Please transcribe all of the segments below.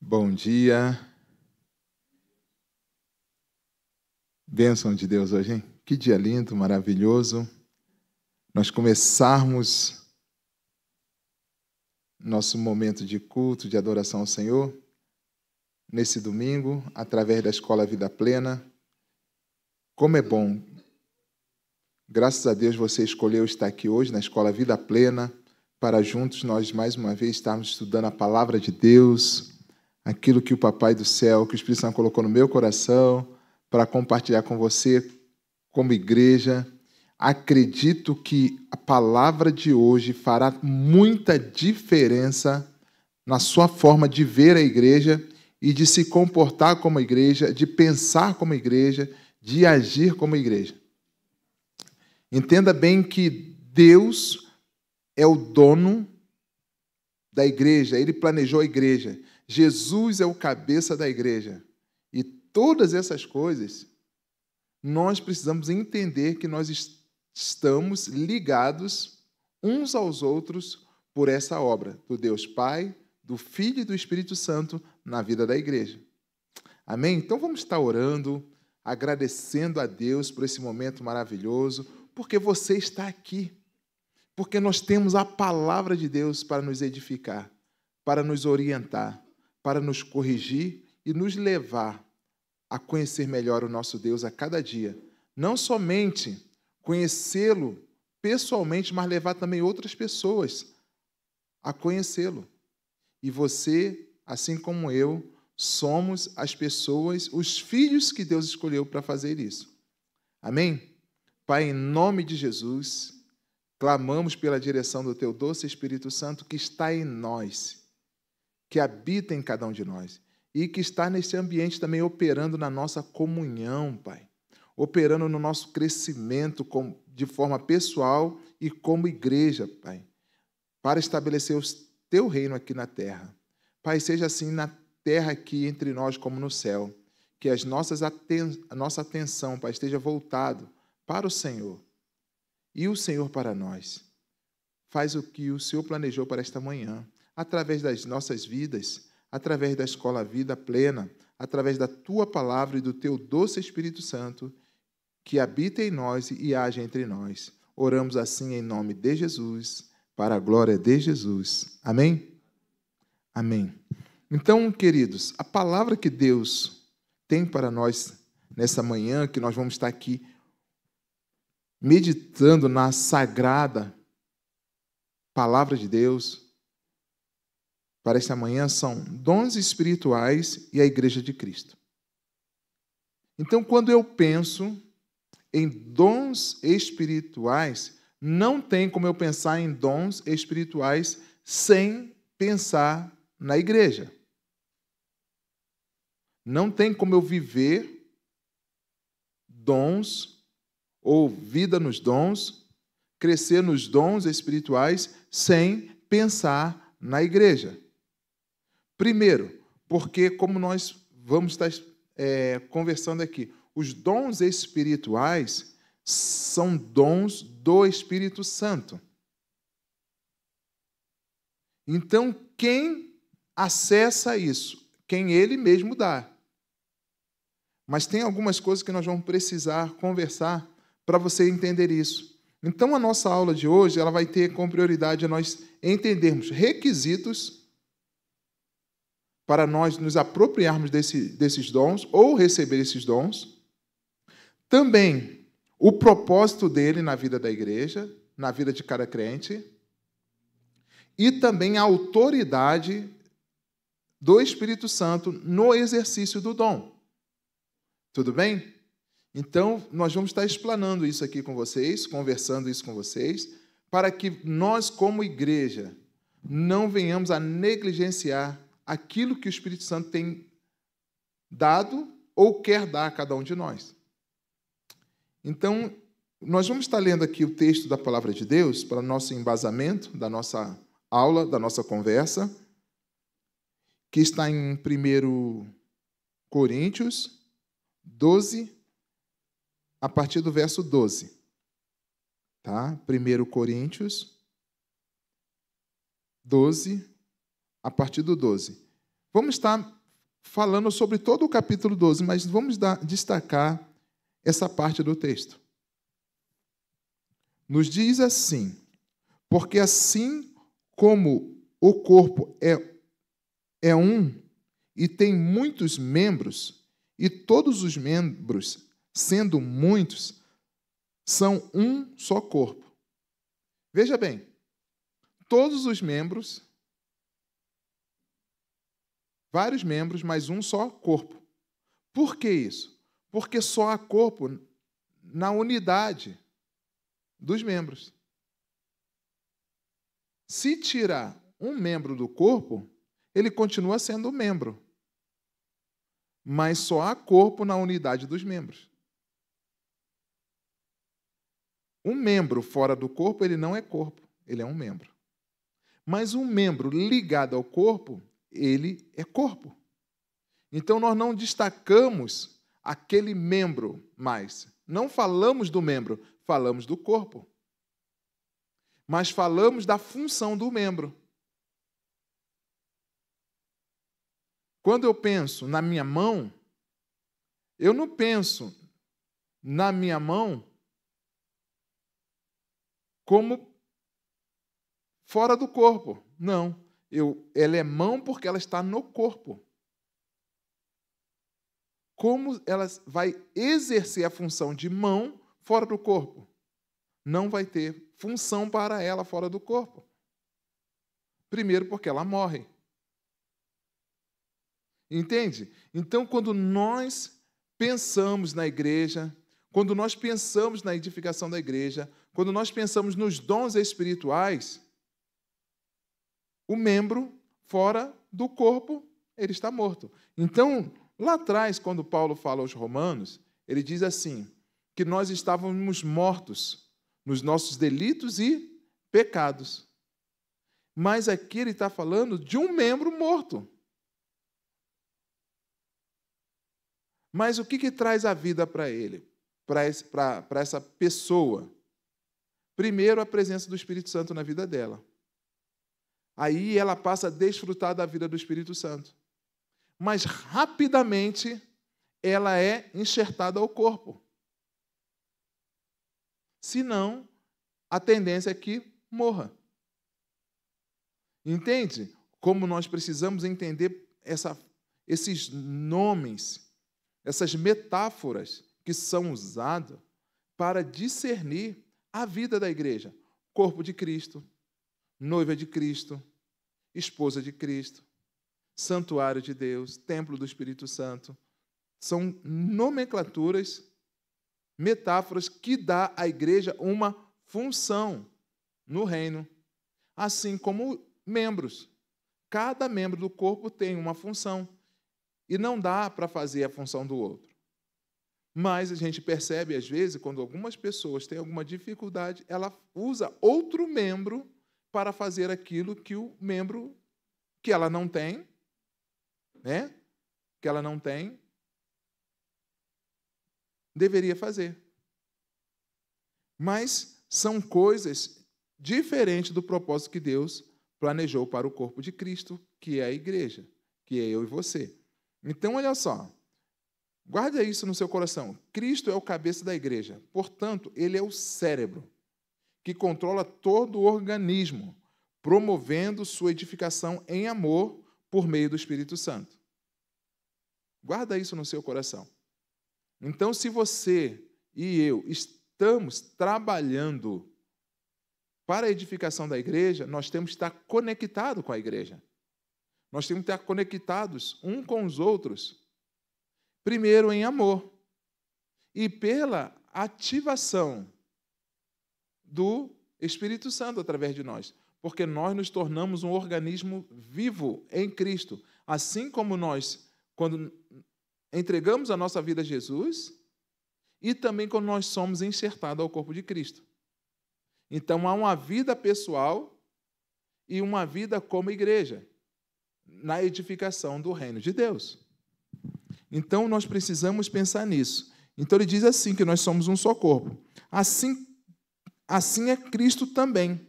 Bom dia. Bênção de Deus hoje, hein? Que dia lindo, maravilhoso. Nós começarmos nosso momento de culto, de adoração ao Senhor, nesse domingo, através da Escola Vida Plena. Como é bom. Graças a Deus você escolheu estar aqui hoje na Escola Vida Plena, para juntos nós, mais uma vez, estarmos estudando a Palavra de Deus, aquilo que o Papai do Céu, que o Espírito Santo colocou no meu coração, para compartilhar com você, como igreja. Acredito que a palavra de hoje fará muita diferença na sua forma de ver a igreja e de se comportar como igreja, de pensar como igreja, de agir como igreja. Entenda bem que Deus é o dono da igreja, Ele planejou a igreja. Jesus é o cabeça da igreja. E todas essas coisas, nós precisamos entender que nós estamos ligados uns aos outros por essa obra do Deus Pai, do Filho e do Espírito Santo na vida da igreja. Amém? Então vamos estar orando, agradecendo a Deus por esse momento maravilhoso, porque você está aqui, porque nós temos a palavra de Deus para nos edificar, para nos orientar, para nos corrigir e nos levar a conhecer melhor o nosso Deus a cada dia. Não somente conhecê-lo pessoalmente, mas levar também outras pessoas a conhecê-lo. E você, assim como eu, somos as pessoas, os filhos que Deus escolheu para fazer isso. Amém? Pai, em nome de Jesus, clamamos pela direção do Teu doce Espírito Santo que está em nós, que habita em cada um de nós. E que está nesse ambiente também operando na nossa comunhão, Pai. Operando no nosso crescimento de forma pessoal e como igreja, Pai. Para estabelecer o Teu reino aqui na terra. Pai, seja assim na terra aqui entre nós como no céu. Que a nossa atenção, Pai, esteja voltado para o Senhor. E o Senhor para nós. Faz o que o Senhor planejou para esta manhã. Através das nossas vidas, através da Escola Vida Plena, através da Tua Palavra e do Teu doce Espírito Santo, que habita em nós e age entre nós. Oramos assim em nome de Jesus, para a glória de Jesus. Amém? Amém. Então, queridos, a palavra que Deus tem para nós nessa manhã, que nós vamos estar aqui meditando na sagrada Palavra de Deus, para esta manhã são dons espirituais e a Igreja de Cristo. Então, quando eu penso em dons espirituais, não tem como eu pensar em dons espirituais sem pensar na igreja. Não tem como eu viver dons ou vida nos dons, crescer nos dons espirituais sem pensar na igreja. Primeiro, porque como nós vamos estar conversando aqui, os dons espirituais são dons do Espírito Santo. Então, quem acessa isso? Quem Ele mesmo dá. Mas tem algumas coisas que nós vamos precisar conversar para você entender isso. Então, a nossa aula de hoje ela vai ter como prioridade a nós entendermos requisitos para nós nos apropriarmos desses dons ou receber esses dons. Também o propósito dele na vida da igreja, na vida de cada crente. E também a autoridade do Espírito Santo no exercício do dom. Tudo bem? Então, nós vamos estar explanando isso aqui com vocês, conversando isso com vocês, para que nós, como igreja, não venhamos a negligenciar aquilo que o Espírito Santo tem dado ou quer dar a cada um de nós. Então, nós vamos estar lendo aqui o texto da Palavra de Deus para o nosso embasamento, da nossa aula, da nossa conversa, que está em 1 Coríntios 12, a partir do verso 12. Tá? 1 Coríntios 12, a partir do 12. Vamos estar falando sobre todo o capítulo 12, mas vamos destacar essa parte do texto. Nos diz assim: porque assim como o corpo é um e tem muitos membros, e todos os membros, sendo muitos, são um só corpo. Veja bem, todos os membros, vários membros, mas um só corpo. Por que isso? Porque só há corpo na unidade dos membros. Se tirar um membro do corpo, ele continua sendo membro. Mas só há corpo na unidade dos membros. Um membro fora do corpo, ele não é corpo, ele é um membro. Mas um membro ligado ao corpo, ele é corpo. Então nós não destacamos aquele membro mais. Não falamos do membro, falamos do corpo. Mas falamos da função do membro. Quando eu penso na minha mão, eu não penso na minha mão como fora do corpo. Não. Ela é mão porque ela está no corpo. Como ela vai exercer a função de mão fora do corpo? Não vai ter função para ela fora do corpo. Primeiro, porque ela morre. Entende? Então, quando nós pensamos na igreja, quando nós pensamos na edificação da igreja, quando nós pensamos nos dons espirituais, o membro fora do corpo, ele está morto. Então, lá atrás, quando Paulo fala aos Romanos, ele diz assim, que nós estávamos mortos nos nossos delitos e pecados. Mas aqui ele está falando de um membro morto. Mas o que traz a vida para ele, para essa pessoa? Primeiro, a presença do Espírito Santo na vida dela. Aí ela passa a desfrutar da vida do Espírito Santo. Mas, rapidamente, ela é enxertada ao corpo. Senão, a tendência é que morra. Entende? Como nós precisamos entender esses nomes, essas metáforas que são usadas para discernir a vida da igreja. Corpo de Cristo, noiva de Cristo, esposa de Cristo, santuário de Deus, templo do Espírito Santo. São nomenclaturas, metáforas que dá à igreja uma função no reino. Assim como membros. Cada membro do corpo tem uma função. E não dá para fazer a função do outro. Mas a gente percebe, às vezes, quando algumas pessoas têm alguma dificuldade, ela usa outro membro para fazer aquilo que o membro que ela não tem, né? Que ela não tem, deveria fazer. Mas são coisas diferentes do propósito que Deus planejou para o corpo de Cristo, que é a igreja, que é eu e você. Então, olha só, guarda isso no seu coração. Cristo é o cabeça da igreja, portanto, ele é o cérebro que controla todo o organismo, promovendo sua edificação em amor por meio do Espírito Santo. Guarda isso no seu coração. Então, se você e eu estamos trabalhando para a edificação da igreja, nós temos que estar conectados com a igreja. Nós temos que estar conectados uns com os outros, primeiro em amor, e pela ativação do Espírito Santo através de nós, porque nós nos tornamos um organismo vivo em Cristo, assim como nós, quando entregamos a nossa vida a Jesus, e também quando nós somos enxertados ao corpo de Cristo. Então, há uma vida pessoal e uma vida como igreja, na edificação do reino de Deus. Então, nós precisamos pensar nisso. Então, ele diz assim, que nós somos um só corpo. Assim é Cristo também.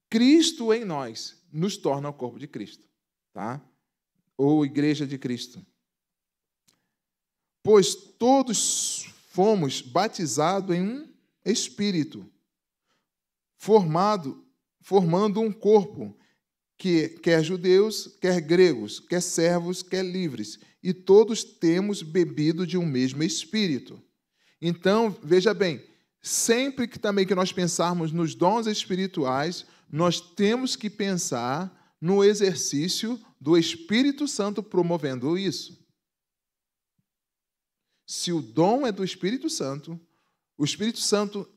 Cristo em nós nos torna o corpo de Cristo. Tá? ou Igreja de Cristo. Pois todos fomos batizados em um Espírito, formando um corpo, que quer judeus, quer gregos, quer servos, quer livres, e todos temos bebido de um mesmo Espírito. Então, veja bem, sempre que também que nós pensarmos nos dons espirituais, nós temos que pensar no exercício do Espírito Santo promovendo isso. Se o dom é do Espírito Santo, o Espírito Santo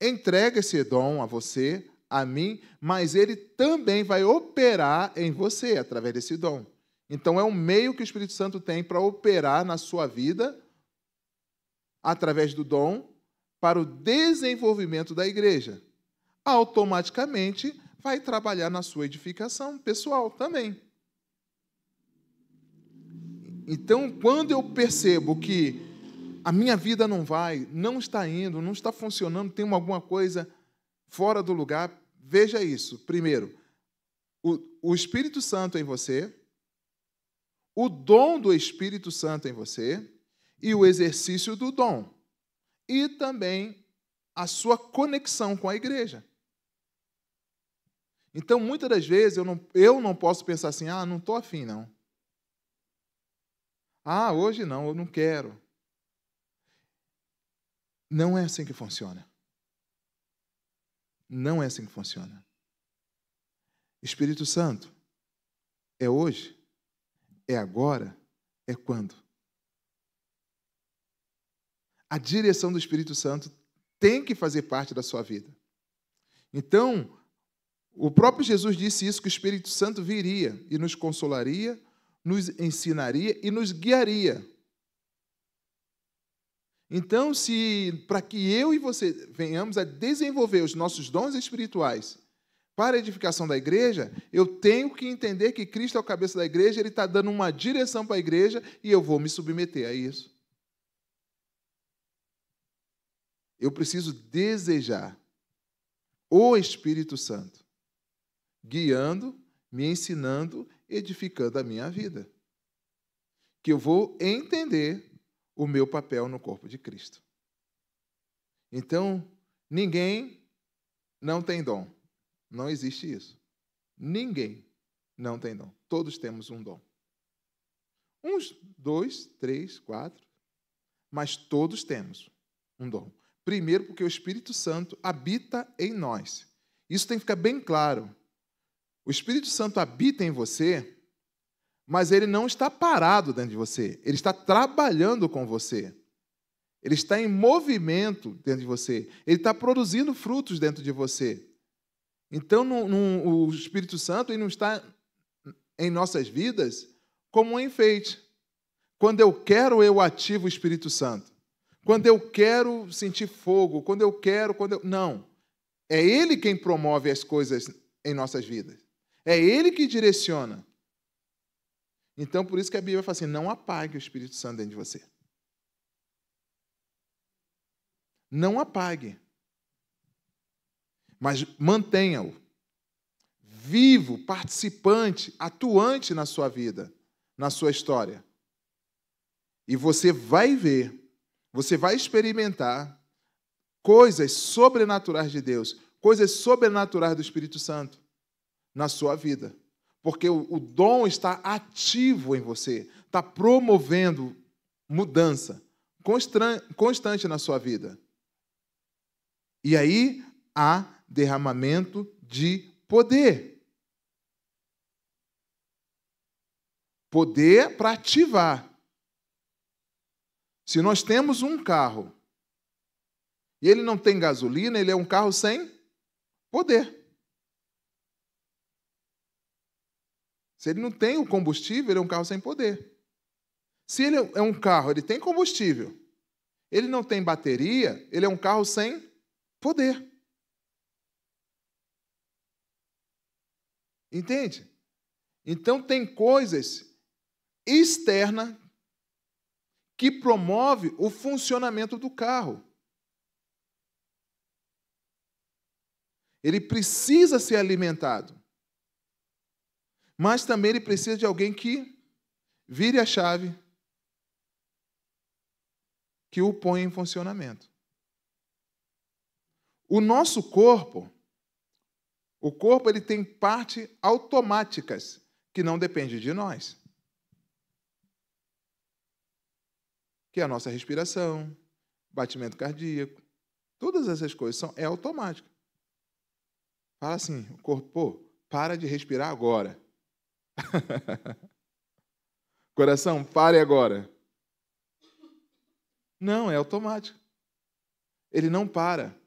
entrega esse dom a você, a mim, mas ele também vai operar em você através desse dom. Então, é um meio que o Espírito Santo tem para operar na sua vida, através do dom, para o desenvolvimento da igreja. Automaticamente, vai trabalhar na sua edificação pessoal também. Então, quando eu percebo que a minha vida não vai, não está indo, não está funcionando, tem alguma coisa fora do lugar, veja isso. Primeiro, o Espírito Santo em você, o dom do Espírito Santo em você e o exercício do dom. E também a sua conexão com a igreja. Então, muitas das vezes, eu não posso pensar assim, não estou afim, não. Hoje não, eu não quero. Não é assim que funciona. Não é assim que funciona. Espírito Santo, é hoje? É agora? É quando? A direção do Espírito Santo tem que fazer parte da sua vida. Então, o próprio Jesus disse isso, que o Espírito Santo viria e nos consolaria, nos ensinaria e nos guiaria. Então, para que eu e você venhamos a desenvolver os nossos dons espirituais para a edificação da igreja, eu tenho que entender que Cristo é o cabeça da igreja, Ele está dando uma direção para a igreja e eu vou me submeter a isso. Eu preciso desejar o Espírito Santo, guiando, me ensinando, edificando a minha vida. Que eu vou entender o meu papel no corpo de Cristo. Então, ninguém não tem dom. Não existe isso. Ninguém não tem dom. Todos temos um dom. Uns, 2, 3, 4, mas todos temos um dom. Primeiro, porque o Espírito Santo habita em nós. Isso tem que ficar bem claro. O Espírito Santo habita em você, mas ele não está parado dentro de você. Ele está trabalhando com você. Ele está em movimento dentro de você. Ele está produzindo frutos dentro de você. Então, o Espírito Santo ele não está em nossas vidas como um enfeite. Quando eu quero, eu ativo o Espírito Santo. Quando eu quero sentir fogo, Não. É Ele quem promove as coisas em nossas vidas. É Ele que direciona. Então, por isso que a Bíblia fala assim, não apague o Espírito Santo dentro de você. Não apague. Mas mantenha-o. Vivo, participante, atuante na sua vida, na sua história. E você vai ver, você vai experimentar coisas sobrenaturais de Deus, coisas sobrenaturais do Espírito Santo na sua vida. Porque o dom está ativo em você, está promovendo mudança constante na sua vida. E aí há derramamento de poder. Poder para ativar. Se nós temos um carro e ele não tem gasolina, ele é um carro sem poder. Se ele não tem o combustível, ele é um carro sem poder. Se ele é um carro, ele tem combustível, ele não tem bateria, ele é um carro sem poder. Entende? Então, tem coisas externas que promovem o funcionamento do carro. Ele precisa ser alimentado. Mas também ele precisa de alguém que vire a chave, que o ponha em funcionamento. O nosso corpo, ele tem partes automáticas que não dependem de nós. Que é a nossa respiração, batimento cardíaco, todas essas coisas é automático. Fala assim, o corpo, para de respirar agora. Coração, pare agora. Não, é automático. Ele não para.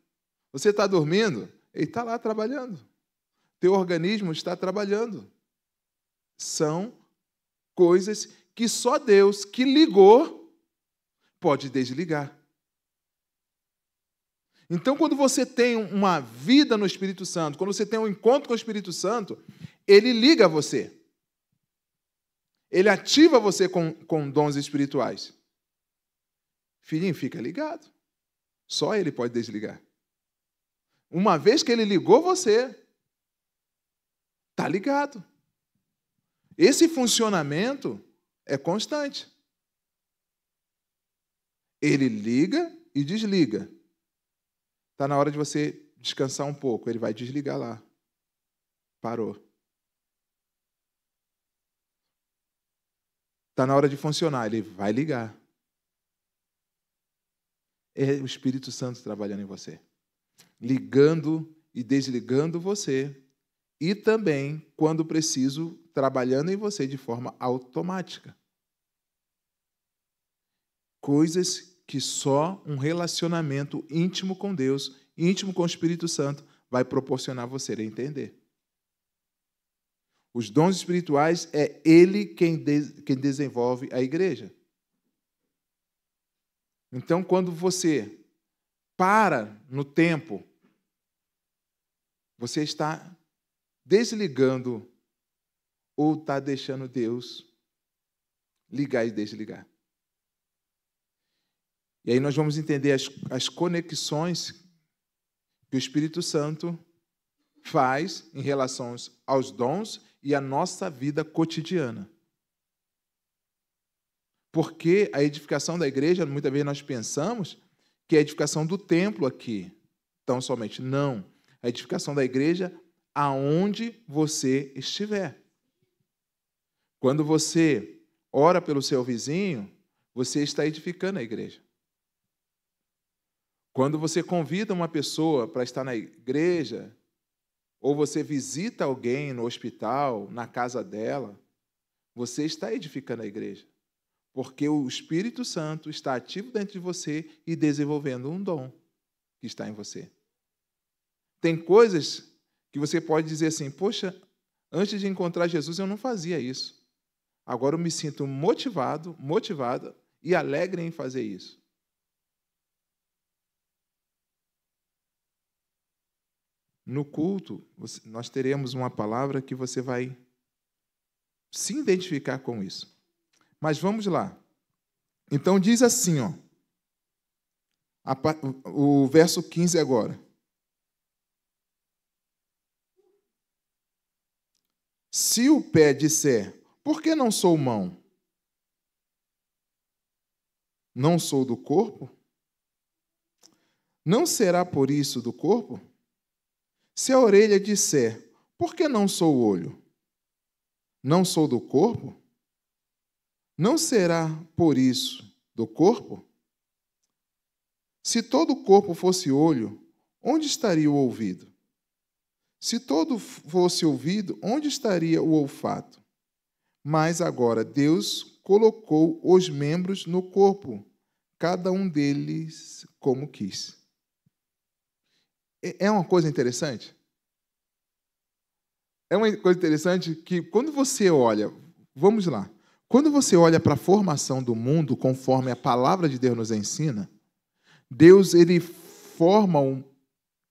Você está dormindo, ele está lá trabalhando. Teu organismo está trabalhando. São coisas que só Deus, que ligou, pode desligar. Então, quando você tem uma vida no Espírito Santo, quando você tem um encontro com o Espírito Santo, ele liga você. Ele ativa você com dons espirituais. Filhinho, fica ligado. Só ele pode desligar. Uma vez que ele ligou você, está ligado. Esse funcionamento é constante. Ele liga e desliga. Está na hora de você descansar um pouco. Ele vai desligar lá. Parou. Está na hora de funcionar. Ele vai ligar. É o Espírito Santo trabalhando em você. Ligando e desligando você. E também, quando preciso, trabalhando em você de forma automática. Coisas que só um relacionamento íntimo com Deus, íntimo com o Espírito Santo, vai proporcionar você a entender. Os dons espirituais é Ele quem desenvolve a igreja. Então, quando você para no tempo, você está desligando ou está deixando Deus ligar e desligar. E aí nós vamos entender as conexões que o Espírito Santo faz em relação aos dons e à nossa vida cotidiana. Porque a edificação da igreja, muitas vezes nós pensamos que é a edificação do templo aqui, tão somente. Não. A edificação da igreja aonde você estiver. Quando você ora pelo seu vizinho, você está edificando a igreja. Quando você convida uma pessoa para estar na igreja, ou você visita alguém no hospital, na casa dela, você está edificando a igreja. Porque o Espírito Santo está ativo dentro de você e desenvolvendo um dom que está em você. Tem coisas que você pode dizer assim, poxa, antes de encontrar Jesus eu não fazia isso. Agora eu me sinto motivada e alegre em fazer isso. No culto, nós teremos uma palavra que você vai se identificar com isso. Mas vamos lá. Então diz assim, ó, o verso 15 agora. Se o pé disser, por que não sou mão? Não sou do corpo? Não será por isso do corpo? Se a orelha disser, por que não sou olho? Não sou do corpo? Não será por isso do corpo? Se todo o corpo fosse olho, onde estaria o ouvido? Se todo fosse ouvido, onde estaria o olfato? Mas agora Deus colocou os membros no corpo, cada um deles como quis. É uma coisa interessante? É uma coisa interessante que quando você olha, vamos lá, quando você olha para a formação do mundo, conforme a palavra de Deus nos ensina, Deus ele forma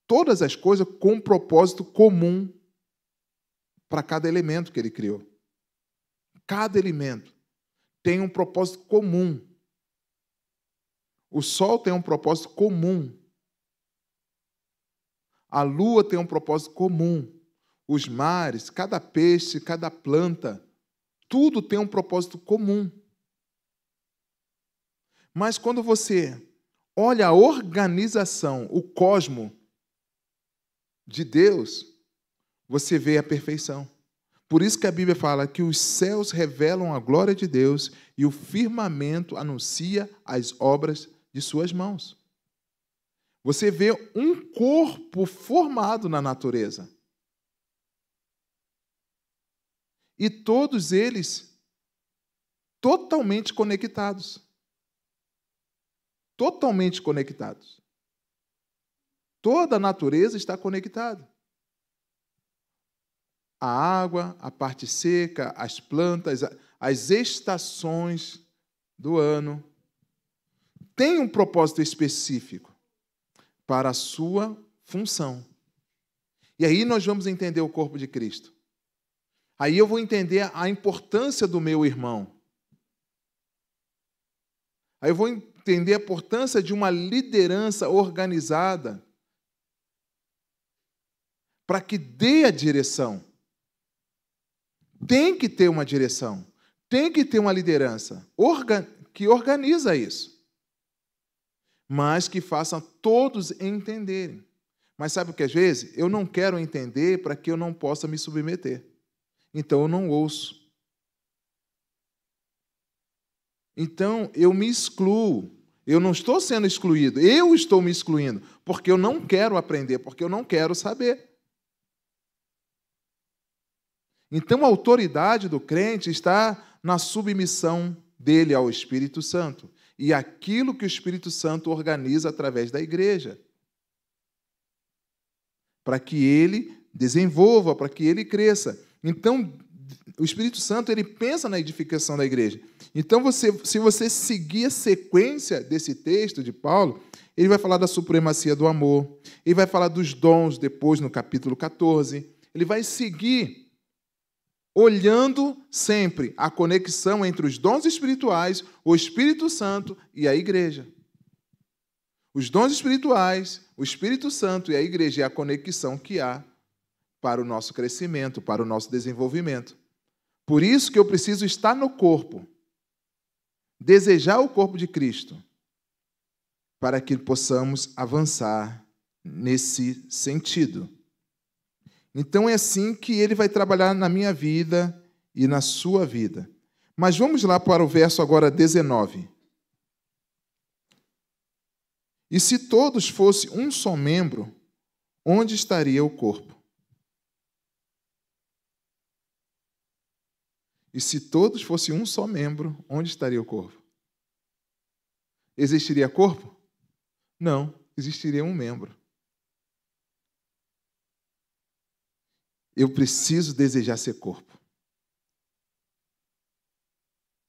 todas as coisas com um propósito comum para cada elemento que ele criou. Cada elemento tem um propósito comum. O sol tem um propósito comum. A lua tem um propósito comum. os mares, cada peixe, cada planta, tudo tem um propósito comum. Mas quando você olha a organização, o cosmo de Deus, você vê a perfeição. Por isso que a Bíblia fala que os céus revelam a glória de Deus e o firmamento anuncia as obras de suas mãos. Você vê um corpo formado na natureza. E todos eles totalmente conectados. Totalmente conectados. Toda a natureza está conectada. A água, a parte seca, as plantas, as estações do ano, tem um propósito específico para a sua função. E aí nós vamos entender o corpo de Cristo. Aí eu vou entender a importância do meu irmão. Aí eu vou entender a importância de uma liderança organizada para que dê a direção. Tem que ter uma direção, tem que ter uma liderança que organiza isso, mas que faça todos entenderem. Mas sabe o que às vezes? Eu não quero entender para que eu não possa me submeter. Então eu não ouço. Então eu me excluo. Eu não estou sendo excluído, eu estou me excluindo, porque eu não quero aprender, porque eu não quero saber. Então, a autoridade do crente está na submissão dele ao Espírito Santo e aquilo que o Espírito Santo organiza através da igreja, para que ele desenvolva, para que ele cresça. Então, o Espírito Santo ele pensa na edificação da igreja. Então, se você seguir a sequência desse texto de Paulo, ele vai falar da supremacia do amor, ele vai falar dos dons depois no capítulo 14, ele vai seguir olhando sempre a conexão entre os dons espirituais, o Espírito Santo e a igreja. Os dons espirituais, o Espírito Santo e a igreja é a conexão que há para o nosso crescimento, para o nosso desenvolvimento. Por isso que eu preciso estar no corpo, desejar o corpo de Cristo, para que possamos avançar nesse sentido. Então é assim que ele vai trabalhar na minha vida e na sua vida. Mas vamos lá para o verso agora 19. E se todos fossem um só membro, onde estaria o corpo? E se todos fossem um só membro, onde estaria o corpo? Existiria corpo? Não, existiria um membro. Eu preciso desejar ser corpo.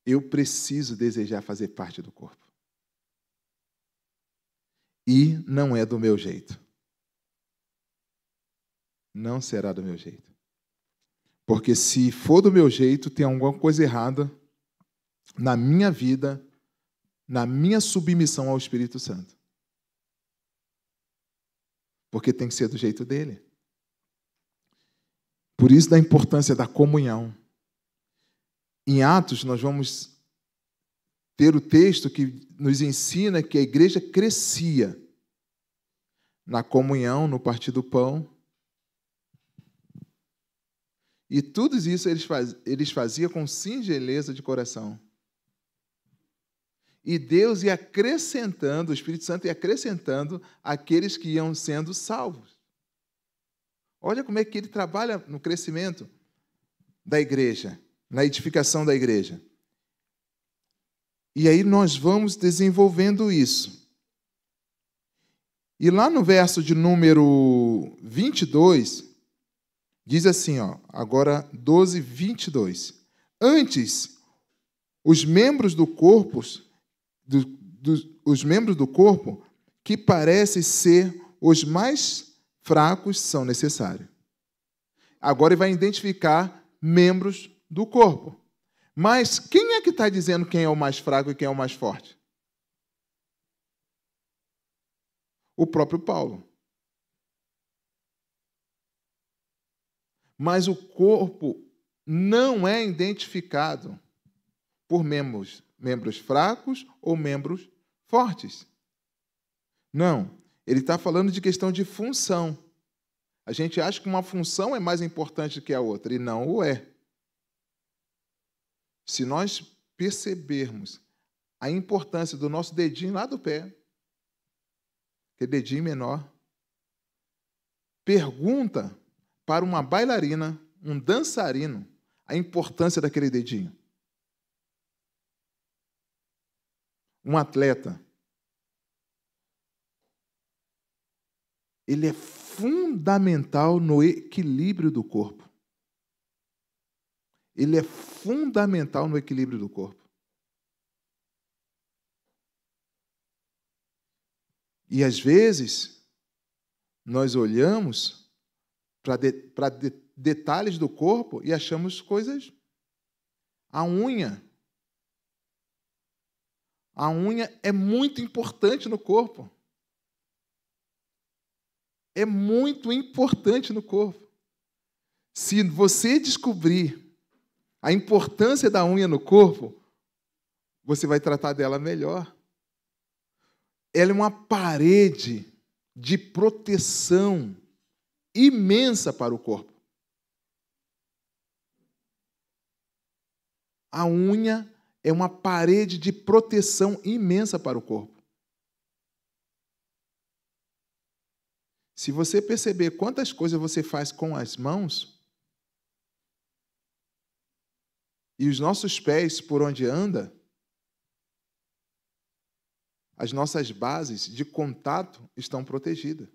Eu preciso desejar fazer parte do corpo. E não é do meu jeito. Não será do meu jeito. Porque se for do meu jeito, tem alguma coisa errada na minha vida, na minha submissão ao Espírito Santo. Porque tem que ser do jeito dele. Por isso da importância da comunhão. Em Atos, nós vamos ter o texto que nos ensina que a igreja crescia na comunhão, no partir do pão. E tudo isso eles faziam com singeleza de coração. E Deus ia acrescentando, o Espírito Santo ia acrescentando aqueles que iam sendo salvos. Olha como é que ele trabalha no crescimento da igreja, na edificação da igreja. E aí nós vamos desenvolvendo isso. E lá no verso de número 22, diz assim, agora 12, 22. Antes, os membros do corpo, os membros do corpo que parecem ser os mais fracos são necessários. Agora ele vai identificar membros do corpo. Mas quem é que está dizendo quem é o mais fraco e quem é o mais forte? O próprio Paulo. Mas o corpo não é identificado por membros fracos ou membros fortes. Não, ele está falando de questão de função. A gente acha que uma função é mais importante que a outra, e não o é. Se nós percebermos a importância do nosso dedinho lá do pé, aquele dedinho menor, pergunta para uma bailarina, um dançarino, a importância daquele dedinho. Um atleta, ele é fundamental no equilíbrio do corpo. Ele é fundamental no equilíbrio do corpo. E, às vezes, nós olhamos para detalhes do corpo e achamos coisas. A unha. A unha é muito importante no corpo. É muito importante no corpo. Se você descobrir a importância da unha no corpo, você vai tratar dela melhor. Ela é uma parede de proteção imensa para o corpo. A unha é uma parede de proteção imensa para o corpo. Se você perceber quantas coisas você faz com as mãos, e os nossos pés por onde anda, as nossas bases de contato estão protegidas.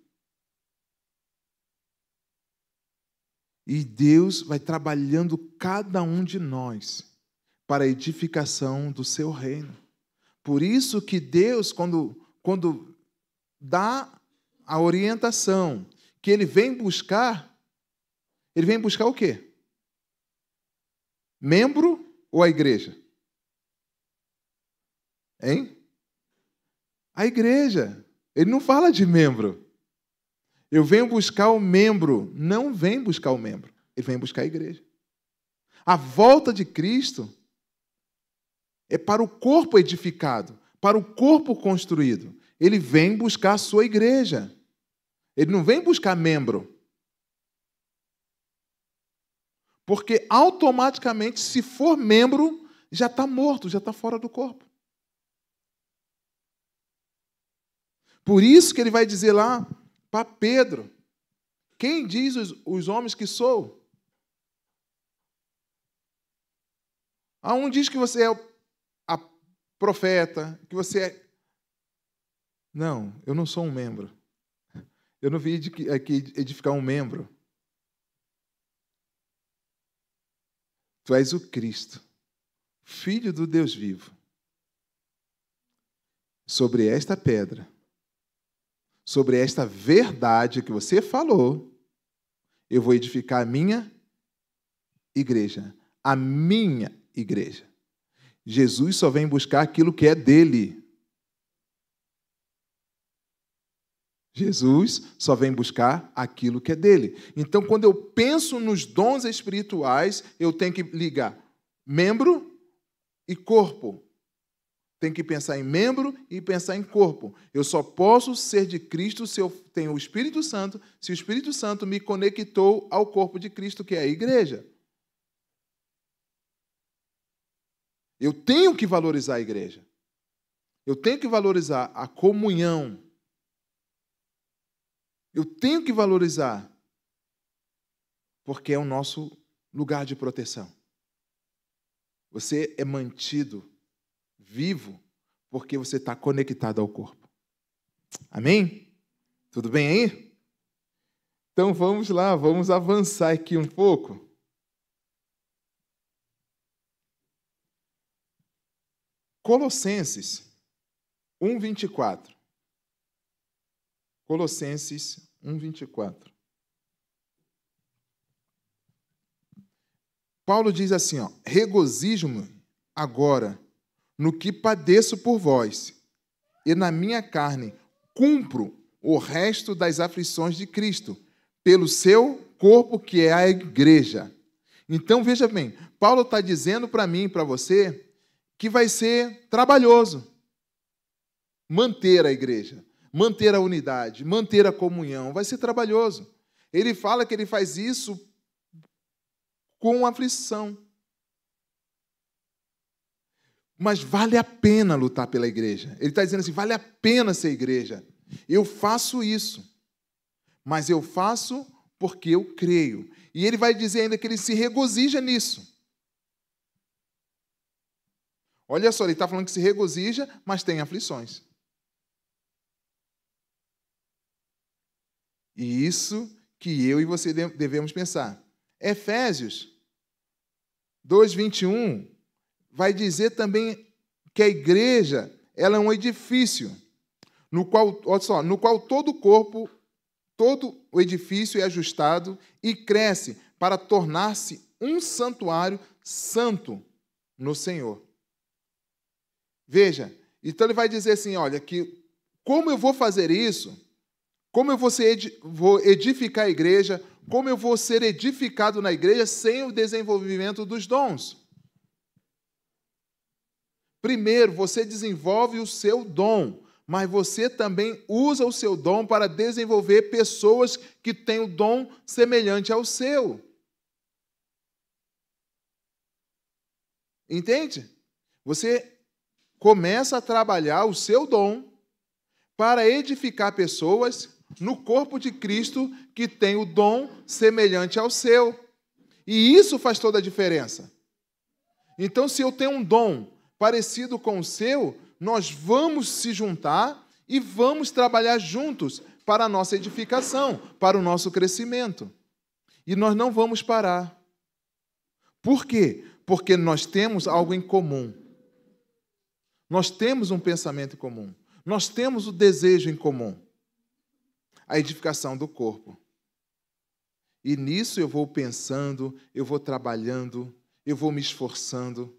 E Deus vai trabalhando cada um de nós para a edificação do seu reino. Por isso que Deus, quando dá a orientação que Ele vem buscar o quê? Membro ou a igreja? Hein? A igreja. Ele não fala de membro. Eu venho buscar o membro. Não vem buscar o membro. Ele vem buscar a igreja. A volta de Cristo é para o corpo edificado, para o corpo construído. Ele vem buscar a sua igreja. Ele não vem buscar membro. Porque automaticamente, se for membro, já está morto, já está fora do corpo. Por isso que ele vai dizer lá para Pedro: quem diz os homens que sou? Um diz que você é a profeta, que você é... Não, eu não sou um membro. Eu não vim aqui edificar um membro. Tu és o Cristo, Filho do Deus vivo. Sobre esta pedra, sobre esta verdade que você falou, eu vou edificar a minha igreja. A minha igreja. Jesus só vem buscar aquilo que é dele. Jesus só vem buscar aquilo que é dele. Então, quando eu penso nos dons espirituais, eu tenho que ligar membro e corpo. Tenho que pensar em membro e pensar em corpo. Eu só posso ser de Cristo se eu tenho o Espírito Santo, se o Espírito Santo me conectou ao corpo de Cristo, que é a igreja. Eu tenho que valorizar a igreja. Eu tenho que valorizar a comunhão. Eu tenho que valorizar, porque é o nosso lugar de proteção. Você é mantido vivo porque você está conectado ao corpo. Amém? Tudo bem aí? Então vamos lá, vamos avançar aqui um pouco. Colossenses 1:24. Colossenses 1:24. Paulo diz assim, regozijo-me agora no que padeço por vós, e na minha carne cumpro o resto das aflições de Cristo, pelo seu corpo que é a igreja. Então, veja bem, Paulo está dizendo para mim e para você que vai ser trabalhoso manter a igreja, manter a unidade, manter a comunhão. Vai ser trabalhoso. Ele fala que ele faz isso com aflição. Mas vale a pena lutar pela igreja. Ele está dizendo assim, vale a pena ser igreja. Eu faço isso, mas eu faço porque eu creio. E ele vai dizer ainda que ele se regozija nisso. Olha só, ele está falando que se regozija, mas tem aflições. E isso que eu e você devemos pensar. Efésios 2:21 vai dizer também que a igreja ela é um edifício, no qual, olha só, no qual todo o corpo, todo o edifício é ajustado e cresce para tornar-se um santuário santo no Senhor. Veja, então ele vai dizer assim, olha, que como eu vou fazer isso, como eu vou edificar a igreja, como eu vou ser edificado na igreja sem o desenvolvimento dos dons. Primeiro, você desenvolve o seu dom, mas você também usa o seu dom para desenvolver pessoas que têm o dom semelhante ao seu. Entende? Você começa a trabalhar o seu dom para edificar pessoas no corpo de Cristo que tem o dom semelhante ao seu. E isso faz toda a diferença. Então, se eu tenho um dom parecido com o seu, nós vamos se juntar e vamos trabalhar juntos para a nossa edificação, para o nosso crescimento. E nós não vamos parar. Por quê? Porque nós temos algo em comum. Nós temos um pensamento em comum. Nós temos o desejo em comum. A edificação do corpo. E nisso eu vou pensando, eu vou trabalhando, eu vou me esforçando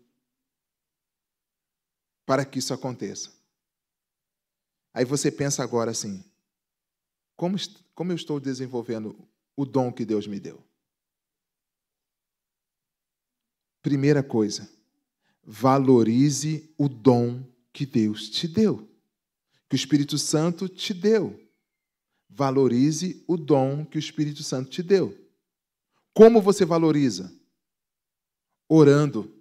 para que isso aconteça. Aí você pensa agora assim, como eu estou desenvolvendo o dom que Deus me deu? Primeira coisa, valorize o dom que Deus te deu, que o Espírito Santo te deu. Valorize o dom que o Espírito Santo te deu. Como você valoriza? Orando.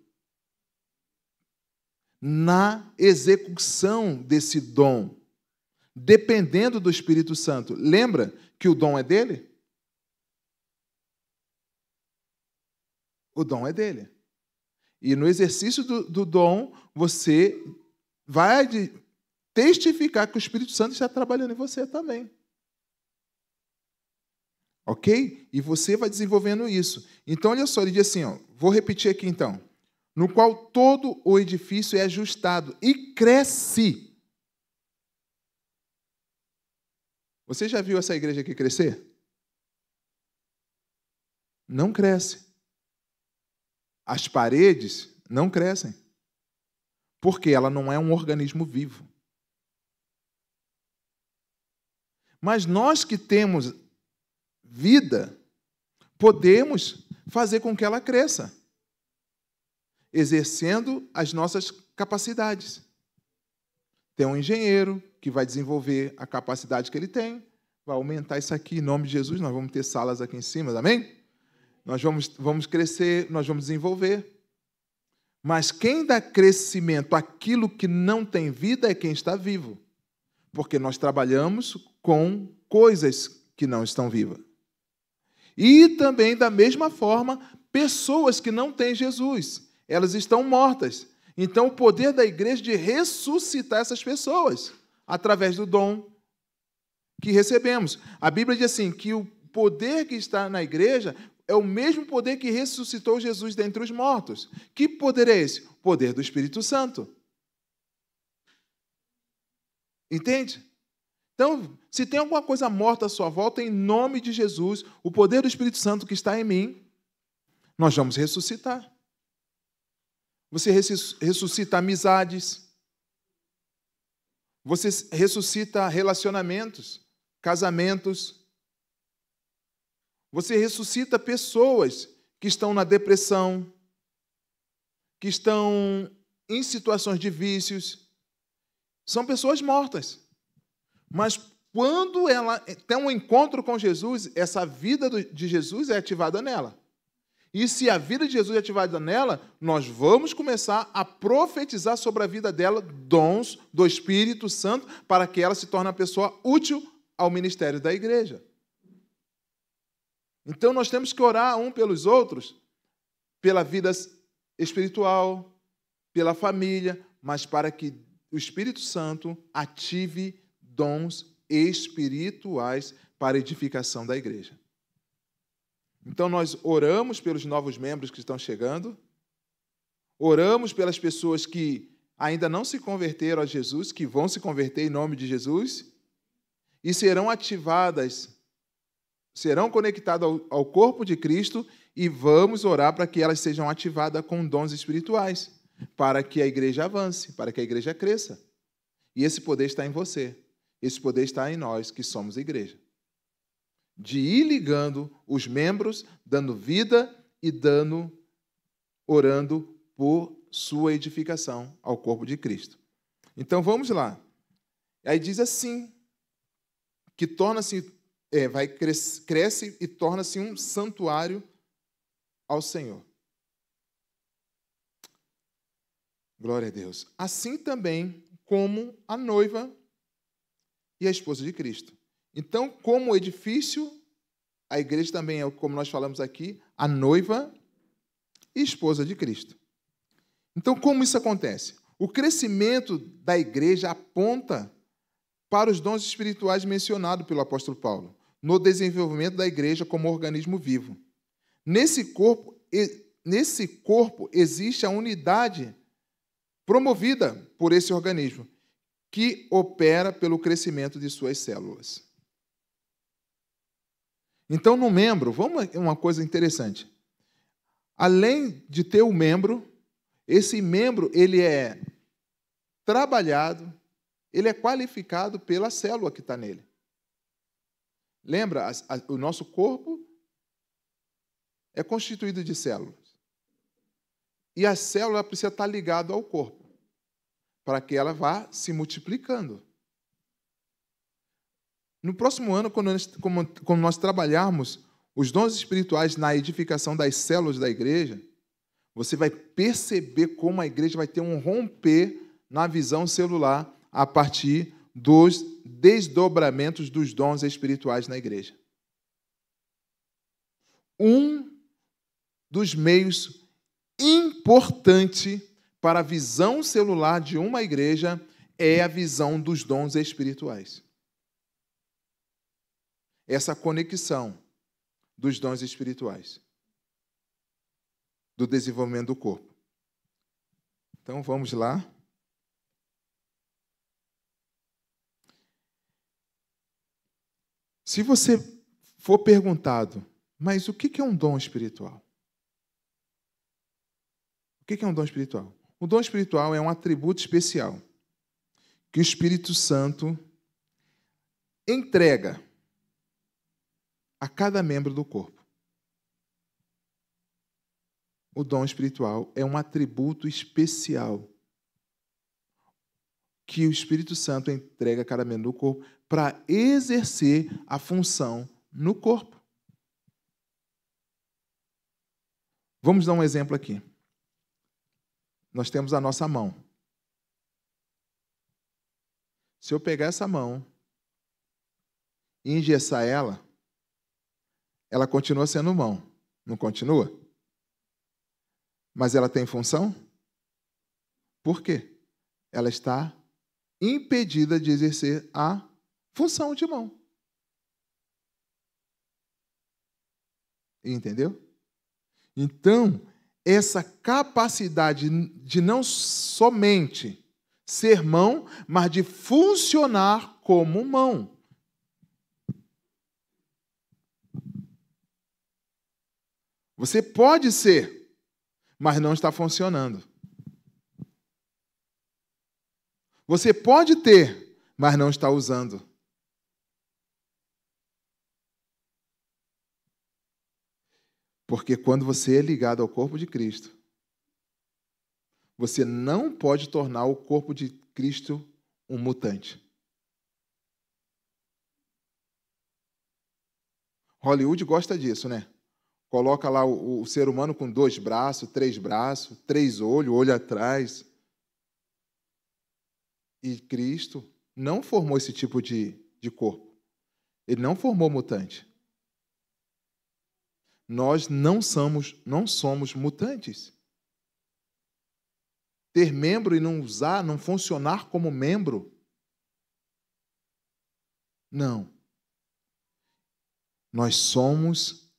Na execução desse dom, dependendo do Espírito Santo. Lembra que o dom é dele? O dom é dele. E no exercício do dom, você vai testificar que o Espírito Santo está trabalhando em você também. Ok? E você vai desenvolvendo isso. Então, olha só, ele diz assim, ó, vou repetir aqui então. No qual todo o edifício é ajustado e cresce. Você já viu essa igreja aqui crescer? Não cresce. As paredes não crescem. Porque ela não é um organismo vivo. Mas nós que temos vida, podemos fazer com que ela cresça, exercendo as nossas capacidades. Tem um engenheiro que vai desenvolver a capacidade que ele tem, vai aumentar isso aqui, em nome de Jesus, nós vamos ter salas aqui em cima, amém? Nós vamos crescer, nós vamos desenvolver. Mas quem dá crescimento àquilo que não tem vida é quem está vivo. Porque nós trabalhamos com coisas que não estão vivas. E também, da mesma forma, pessoas que não têm Jesus. Elas estão mortas. Então, o poder da igreja é de ressuscitar essas pessoas através do dom que recebemos. A Bíblia diz assim, que o poder que está na igreja é o mesmo poder que ressuscitou Jesus dentre os mortos. Que poder é esse? O poder do Espírito Santo. Entende? Então, se tem alguma coisa morta à sua volta, em nome de Jesus, o poder do Espírito Santo que está em mim, nós vamos ressuscitar. Você ressuscita amizades. Você ressuscita relacionamentos, casamentos. Você ressuscita pessoas que estão na depressão, que estão em situações de vícios. São pessoas mortas. Mas quando ela tem um encontro com Jesus, essa vida de Jesus é ativada nela. E se a vida de Jesus é ativada nela, nós vamos começar a profetizar sobre a vida dela dons do Espírito Santo para que ela se torne uma pessoa útil ao ministério da igreja. Então, nós temos que orar um pelos outros, pela vida espiritual, pela família, mas para que o Espírito Santo ative dons espirituais para a edificação da igreja. Então, nós oramos pelos novos membros que estão chegando, oramos pelas pessoas que ainda não se converteram a Jesus, que vão se converter em nome de Jesus, e serão ativadas, serão conectadas ao corpo de Cristo, e vamos orar para que elas sejam ativadas com dons espirituais, para que a igreja avance, para que a igreja cresça. E esse poder está em você, esse poder está em nós, que somos igreja. De ir ligando os membros, dando vida e orando por sua edificação ao corpo de Cristo. Então, vamos lá. Aí diz assim, que torna-se, cresce e torna-se um santuário ao Senhor. Glória a Deus. Assim também como a noiva e a esposa de Cristo. Então, como edifício, a igreja também é, como nós falamos aqui, a noiva e esposa de Cristo. Então, como isso acontece? O crescimento da igreja aponta para os dons espirituais mencionados pelo apóstolo Paulo, no desenvolvimento da igreja como organismo vivo. Nesse corpo existe a unidade promovida por esse organismo, que opera pelo crescimento de suas células. Então, no membro, uma coisa interessante. Além de ter o membro, esse membro ele é trabalhado, ele é qualificado pela célula que está nele. Lembra, o nosso corpo é constituído de células. E a célula precisa estar ligada ao corpo, para que ela vá se multiplicando. No próximo ano, quando nós trabalharmos os dons espirituais na edificação das células da igreja, você vai perceber como a igreja vai ter um romper na visão celular a partir dos desdobramentos dos dons espirituais na igreja. Um dos meios importantes para a visão celular de uma igreja é a visão dos dons espirituais. Essa conexão dos dons espirituais, do desenvolvimento do corpo. Então, vamos lá. Se você for perguntado, mas o que é um dom espiritual? O que é um dom espiritual? O dom espiritual é um atributo especial que o Espírito Santo entrega a cada membro do corpo. O dom espiritual é um atributo especial que o Espírito Santo entrega a cada membro do corpo para exercer a função no corpo. Vamos dar um exemplo aqui. Nós temos a nossa mão. Se eu pegar essa mão e engessar ela, ela continua sendo mão, não continua? Mas ela tem função? Por quê? Ela está impedida de exercer a função de mão. Entendeu? Então, essa capacidade de não somente ser mão, mas de funcionar como mão. Você pode ser, mas não está funcionando. Você pode ter, mas não está usando. Porque quando você é ligado ao corpo de Cristo, você não pode tornar o corpo de Cristo um mutante. Hollywood gosta disso, né? Coloca lá o ser humano com 2 braços, 3 olhos, olho atrás. E Cristo não formou esse tipo de corpo. Ele não formou mutante. Nós não somos mutantes. Ter membro e não usar, não funcionar como membro. Não. Nós somos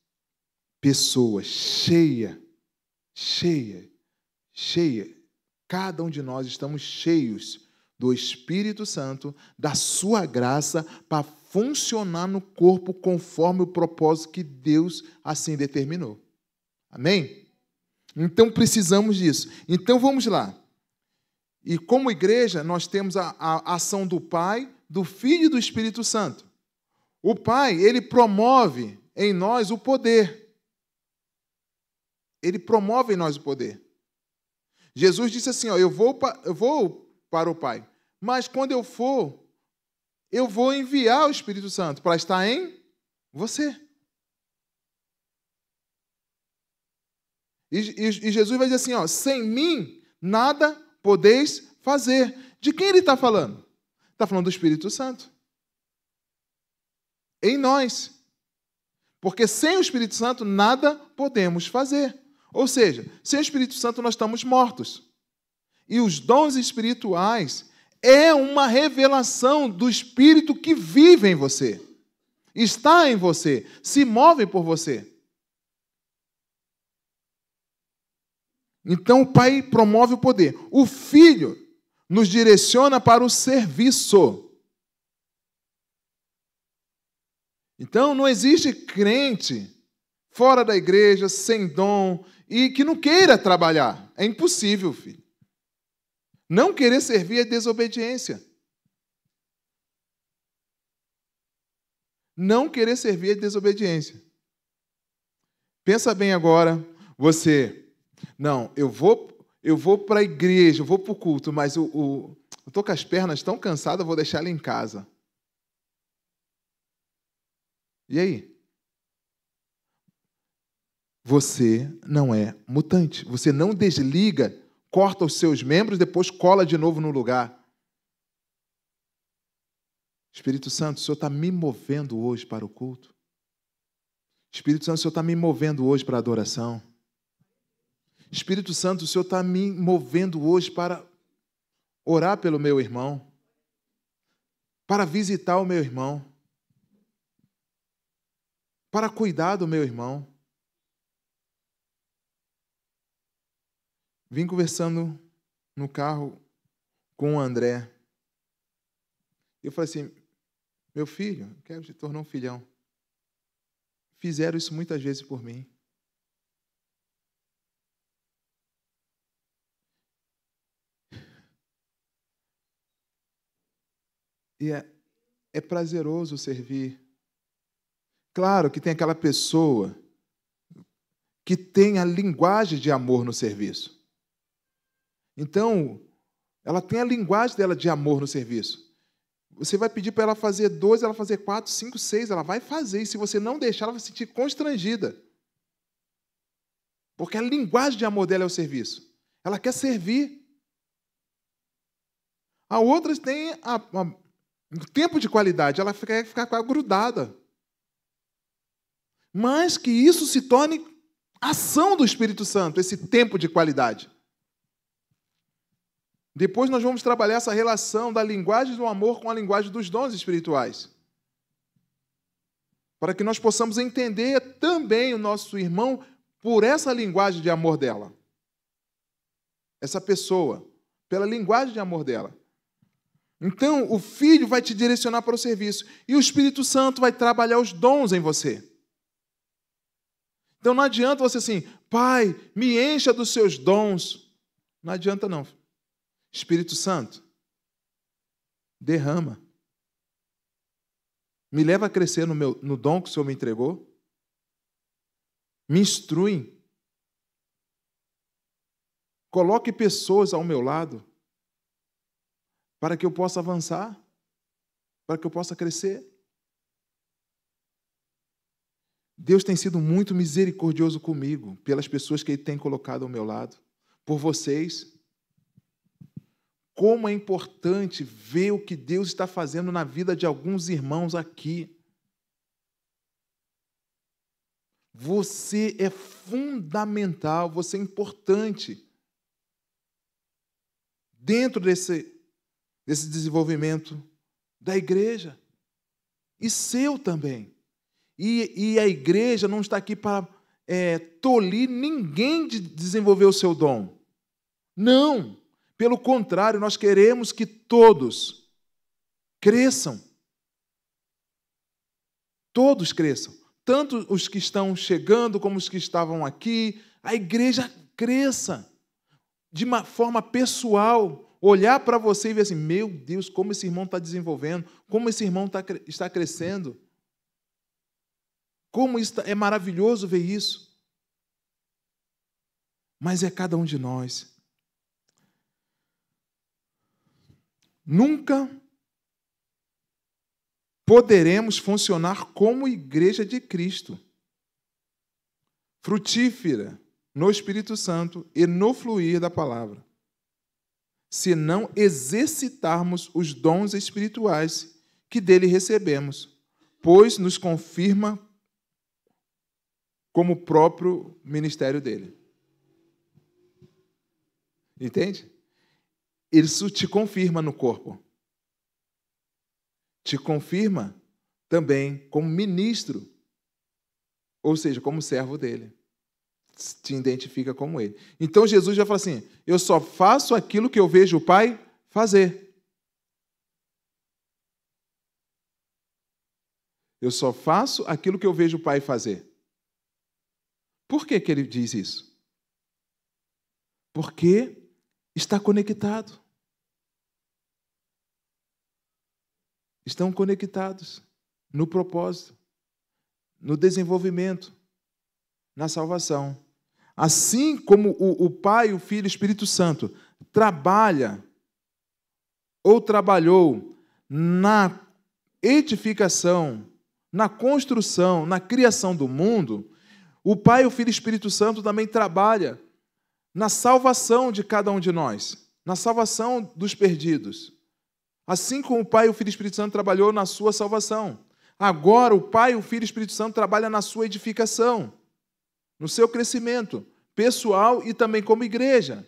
pessoas cheias. Cada um de nós estamos cheios do Espírito Santo, da sua graça, para funcionar no corpo conforme o propósito que Deus assim determinou. Amém? Então precisamos disso. Então vamos lá. E como igreja, nós temos a ação do Pai, do Filho e do Espírito Santo. O Pai, ele promove em nós o poder. Ele promove em nós o poder. Jesus disse assim, eu vou para o Pai, mas quando eu for, eu vou enviar o Espírito Santo para estar em você. E Jesus vai dizer assim, sem mim nada podeis fazer. De quem ele está falando? Está falando do Espírito Santo. Em nós. Porque sem o Espírito Santo nada podemos fazer. Ou seja, sem o Espírito Santo nós estamos mortos. E os dons espirituais é uma revelação do Espírito que vive em você. Está em você. Se move por você. Então o Pai promove o poder. O Filho nos direciona para o serviço. Então não existe crente fora da igreja, sem dom, e que não queira trabalhar. É impossível, filho. Não querer servir é desobediência. Não querer servir é desobediência. Pensa bem agora, você... Não, eu vou para a igreja, eu vou para o culto, mas eu estou com as pernas tão cansadas, eu vou deixar ela em casa. E aí? Você não é mutante. Você não desliga, corta os seus membros, depois cola de novo no lugar. Espírito Santo, o Senhor está me movendo hoje para o culto. Espírito Santo, o Senhor está me movendo hoje para a adoração. Espírito Santo, o Senhor está me movendo hoje para orar pelo meu irmão, para visitar o meu irmão, para cuidar do meu irmão. Vim conversando no carro com o André. Eu falei assim, meu filho, quero te tornar um filhão. Fizeram isso muitas vezes por mim. E é prazeroso servir. Claro que tem aquela pessoa que tem a linguagem de amor no serviço. Então, ela tem a linguagem dela de amor no serviço. Você vai pedir para ela fazer 2, ela fazer 4, 5, 6, ela vai fazer. E se você não deixar, ela vai se sentir constrangida. Porque a linguagem de amor dela é o serviço. Ela quer servir. A outras tem o tempo de qualidade, ela quer ficar grudada. Mas que isso se torne ação do Espírito Santo, esse tempo de qualidade. Depois nós vamos trabalhar essa relação da linguagem do amor com a linguagem dos dons espirituais. Para que nós possamos entender também o nosso irmão por essa linguagem de amor dela. Essa pessoa, pela linguagem de amor dela. Então, o Filho vai te direcionar para o serviço. E o Espírito Santo vai trabalhar os dons em você. Então, não adianta você assim, Pai, me encha dos seus dons. Não adianta, não. Espírito Santo, derrama. Me leva a crescer no dom que o Senhor me entregou. me instruem. Coloque pessoas ao meu lado para que eu possa avançar, para que eu possa crescer. Deus tem sido muito misericordioso comigo, pelas pessoas que Ele tem colocado ao meu lado, por vocês. Como é importante ver o que Deus está fazendo na vida de alguns irmãos aqui. Você é fundamental, você é importante dentro desse desenvolvimento da igreja e seu também. E a igreja não está aqui para tolir ninguém de desenvolver o seu dom. Não. Pelo contrário, nós queremos que todos cresçam. Todos cresçam. Tanto os que estão chegando como os que estavam aqui. A igreja cresça. De uma forma pessoal. Olhar para você e ver assim, meu Deus, como esse irmão está desenvolvendo. Como esse irmão está crescendo. Como é maravilhoso ver isso. Mas é cada um de nós. Nunca poderemos funcionar como igreja de Cristo, frutífera no Espírito Santo e no fluir da palavra, se não exercitarmos os dons espirituais que dele recebemos, pois nos confirma como o próprio ministério dele. Entende? Isso te confirma no corpo. Te confirma também como ministro, ou seja, como servo dele. Te identifica como ele. Então Jesus já fala assim, eu só faço aquilo que eu vejo o Pai fazer. Eu só faço aquilo que eu vejo o Pai fazer. Por que ele diz isso? Porque está conectado. Estão conectados no propósito, no desenvolvimento, na salvação. Assim como o Pai, o Filho e o Espírito Santo trabalha ou trabalhou na edificação, na construção, na criação do mundo, o Pai, o Filho e o Espírito Santo também trabalha na salvação de cada um de nós, na salvação dos perdidos. Assim como o Pai, o Filho e o Espírito Santo trabalhou na sua salvação. Agora o Pai, o Filho e o Espírito Santo trabalham na sua edificação, no seu crescimento pessoal e também como igreja.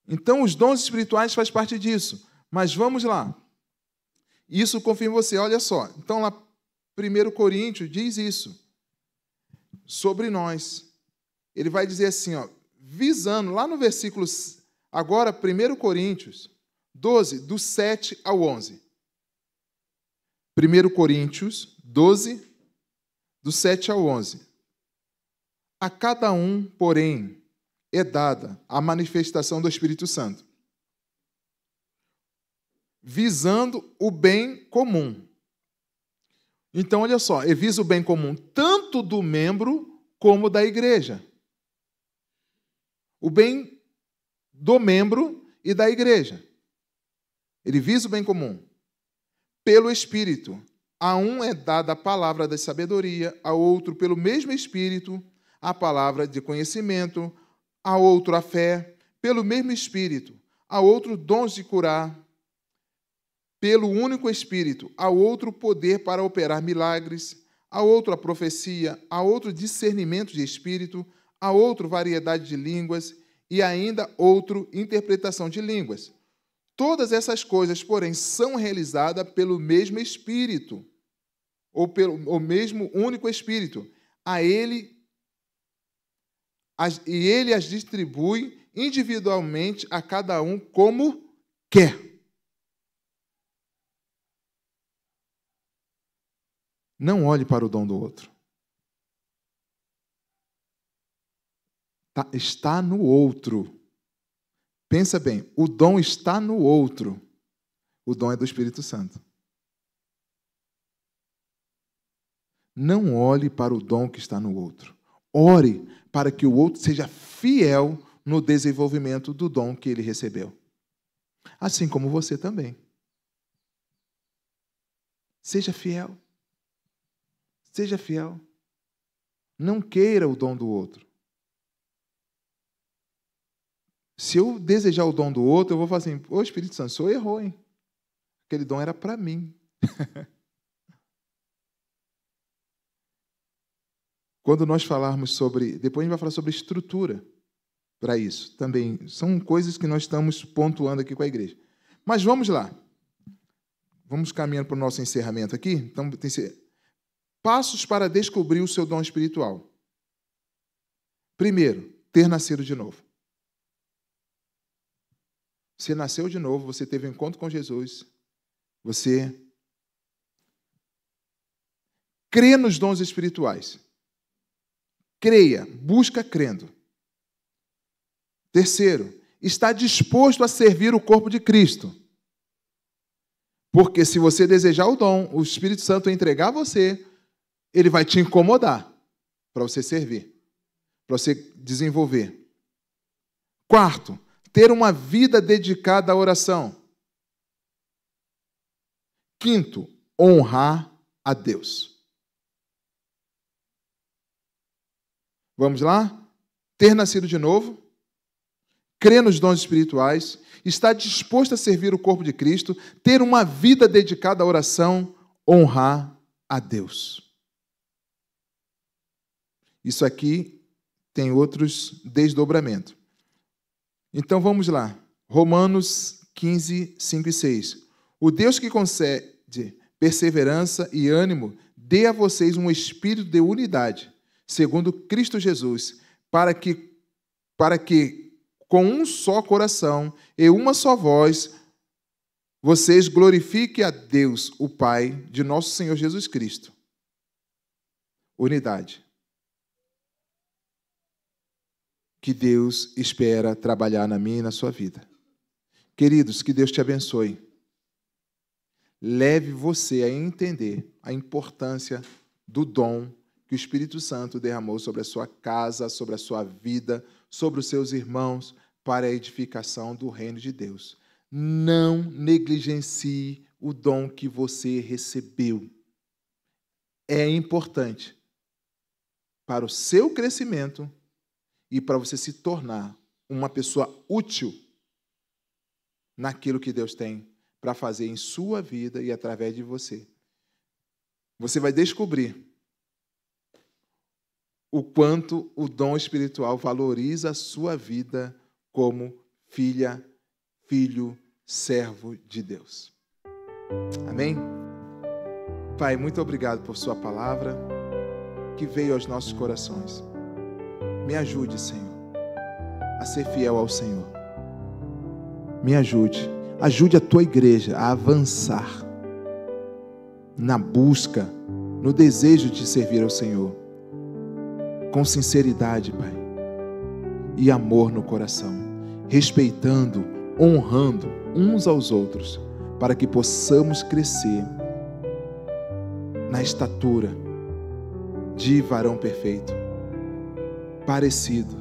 Então, os dons espirituais fazem parte disso. Mas vamos lá. Isso confirma você, olha só. Então, lá, 1 Coríntios diz isso sobre nós. Ele vai dizer assim, ó, visando, lá no versículo, agora, 1 Coríntios 12, do 7 ao 11. 1 Coríntios 12, do 7 ao 11. A cada um, porém, é dada a manifestação do Espírito Santo, visando o bem comum. Então, olha só, ele visa o bem comum tanto do membro como da igreja. O bem do membro e da igreja. Ele visa o bem comum. Pelo Espírito, a um é dada a palavra da sabedoria, a outro, pelo mesmo Espírito, a palavra de conhecimento, a outro a fé, pelo mesmo Espírito, a outro dons de curar, pelo único Espírito, a outro poder para operar milagres, a outro a profecia, a outro discernimento de espírito, a outro variedade de línguas e ainda outro interpretação de línguas. Todas essas coisas, porém, são realizadas pelo mesmo Espírito, ou pelo o mesmo único Espírito. E ele as distribui individualmente a cada um como quer. Não olhe para o dom do outro. Está no outro. Pensa bem, o dom está no outro. O dom é do Espírito Santo. Não olhe para o dom que está no outro. ore para que o outro seja fiel no desenvolvimento do dom que ele recebeu. Assim como você também. Seja fiel. Seja fiel. Não queira o dom do outro. Se eu desejar o dom do outro, eu vou falar assim, ô Espírito Santo, o senhor errou, hein? Aquele dom era para mim. Quando nós falarmos sobre... Depois a gente vai falar sobre estrutura para isso. Também são coisas que nós estamos pontuando aqui com a igreja. Mas vamos lá. Vamos caminhando para o nosso encerramento aqui. Então, passos para descobrir o seu dom espiritual. Primeiro, ter nascido de novo. Você nasceu de novo, você teve um encontro com Jesus, você crê nos dons espirituais. Creia, busca crendo. Terceiro, está disposto a servir o corpo de Cristo. Porque se você desejar o dom, o Espírito Santo entregar a você, ele vai te incomodar para você servir, para você desenvolver. Quarto, ter uma vida dedicada à oração. Quinto, honrar a Deus. Vamos lá? Ter nascido de novo, crer nos dons espirituais, estar disposto a servir o corpo de Cristo, ter uma vida dedicada à oração, honrar a Deus. Isso aqui tem outros desdobramentos. Então vamos lá. Romanos 15, 5 e 6. O Deus que concede perseverança e ânimo, dê a vocês um espírito de unidade, segundo Cristo Jesus, para que com um só coração e uma só voz, vocês glorifiquem a Deus, o Pai de nosso Senhor Jesus Cristo. Unidade. Que Deus espera trabalhar na minha e na sua vida. Queridos, que Deus te abençoe. Leve você a entender a importância do dom que o Espírito Santo derramou sobre a sua casa, sobre a sua vida, sobre os seus irmãos, para a edificação do reino de Deus. Não negligencie o dom que você recebeu. É importante para o seu crescimento e para você se tornar uma pessoa útil naquilo que Deus tem para fazer em sua vida e através de você. Você vai descobrir o quanto o dom espiritual valoriza a sua vida como filha, filho, servo de Deus. Amém? Pai, muito obrigado por sua palavra que veio aos nossos corações. Me ajude, Senhor, a ser fiel ao Senhor. Me ajude. Ajude a tua igreja a avançar na busca, no desejo de servir ao Senhor. Com sinceridade, Pai, e amor no coração, respeitando, honrando uns aos outros, para que possamos crescer na estatura de varão perfeito, parecidos,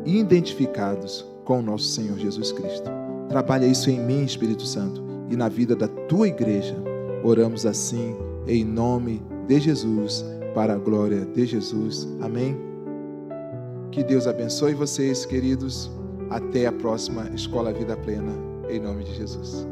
identificados com o nosso Senhor Jesus Cristo. Trabalha isso em mim, Espírito Santo, e na vida da tua igreja. Oramos assim, em nome de Jesus, para a glória de Jesus. Amém? Que Deus abençoe vocês, queridos. Até a próxima Escola Vida Plena, em nome de Jesus.